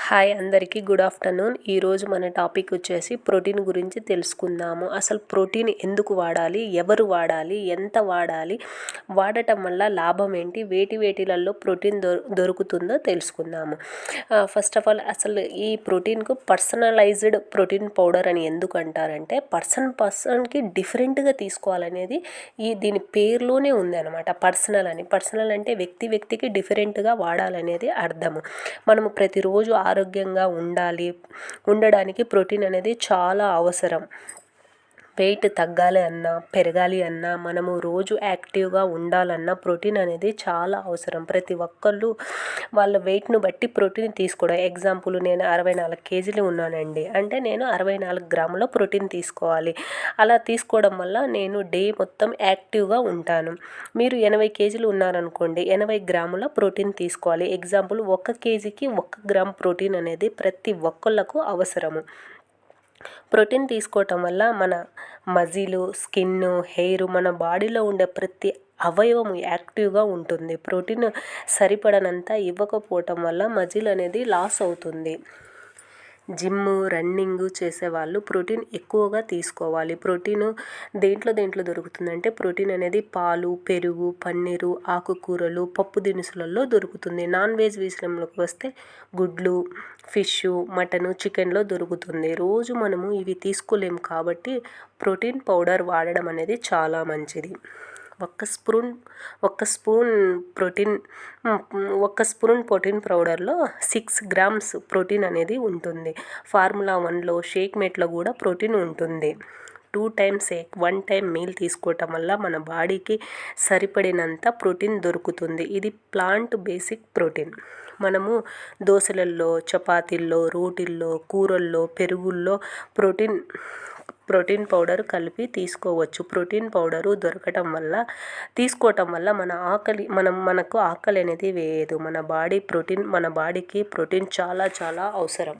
Hi అందరికీ good afternoon. ఈరోజు మన టాపిక్ వచ్చేసి ప్రోటీన్ గురించి తెలుసుకుందాము. అసలు ప్రోటీన్ ఎందుకు వాడాలి, ఎవరు వాడాలి, ఎంత వాడాలి, వాడటం వల్ల లాభం ఏంటి, వేటిలలో ప్రోటీన్ దొరుకుతుందో తెలుసుకుందాము. ఫస్ట్ ఆఫ్ ఆల్ అసలు ఈ ప్రోటీన్కు పర్సనలైజ్డ్ ప్రోటీన్ పౌడర్ అని ఎందుకు అంటారంటే పర్సన్కి డిఫరెంట్గా తీసుకోవాలనేది దీని పేరులోనే ఉంది అనమాట. పర్సనల్ అంటే వ్యక్తికి డిఫరెంట్గా వాడాలనేది అర్థము. మనము ప్రతిరోజు ఆరోగ్యంగా ఉండడానికి ప్రోటీన్ అనేది చాలా అవసరం. వెయిట్ తగ్గాలి అన్నా, పెరగాలి అన్నా, మనము రోజు యాక్టివ్గా ఉండాలన్నా ప్రోటీన్ అనేది చాలా అవసరం. ప్రతి ఒక్కళ్ళు వాళ్ళ వెయిట్ను బట్టి ప్రోటీన్ తీసుకోవడం. ఎగ్జాంపుల్, నేను 64 కేజీలు ఉన్నానండి అంటే నేను 64 గ్రాముల ప్రోటీన్ తీసుకోవాలి. అలా తీసుకోవడం వల్ల నేను డే మొత్తం యాక్టివ్గా ఉంటాను. మీరు 80 కేజీలు ఉన్నారనుకోండి, 80 గ్రాముల ప్రోటీన్ తీసుకోవాలి. ఎగ్జాంపుల్, 1 కేజీకి 1 గ్రామ్ ప్రోటీన్ అనేది ప్రతి ఒక్కళ్ళకు అవసరము. ప్రోటీన్ తీసుకోవటం వల్ల మన మజిలు, స్కిన్, హెయిర్, మన బాడీలో ఉండే ప్రతి అవయవం యాక్టివ్గా ఉంటుంది. ప్రోటీన్ సరిపడనంత ఇవ్వకపోవటం వల్ల మజిల్ అనేది లాస్ అవుతుంది. జిమ్, రన్నింగ్ చేసేవాళ్ళు ప్రోటీన్ ఎక్కువగా తీసుకోవాలి. ప్రోటీన్ దేంట్లో దొరుకుతుందంటే ప్రోటీన్ అనేది పాలు, పెరుగు, పన్నీరు, ఆకుకూరలు, పప్పు దినుసులలో దొరుకుతుంది. నాన్ వెజ్ విషయంలోకి వస్తే గుడ్లు, ఫిష్, మటను, చికెన్లో దొరుకుతుంది. రోజు మనము ఇవి తీసుకోలేము కాబట్టి ప్రోటీన్ పౌడర్ వాడడం అనేది చాలా మంచిది. ఒక స్పూన్ ప్రోటీన్ పౌడర్లో 6 గ్రామ్స్ ప్రోటీన్ అనేది ఉంటుంది. ఫార్ములా 1లో, షేక్ మేట్లో కూడా ప్రోటీన్ ఉంటుంది. 2 టైమ్స్ షేక్, 1 టైం మీల్ తీసుకోవటం వల్ల మన బాడీకి సరిపడినంత ప్రోటీన్ దొరుకుతుంది. ఇది ప్లాంట్ బేసిక్ ప్రోటీన్. మనము దోశలలో, చపాతీల్లో, రోటీల్లో, కూరల్లో, పెరుగుల్లో ప్రోటీన్ పౌడర్ కలిపి తీసుకోవచ్చు. ప్రోటీన్ పౌడరు తీసుకోవటం వల్ల మనకు ఆకలి అనేది వేయదు. మన బాడీకి ప్రోటీన్ చాలా చాలా అవసరం.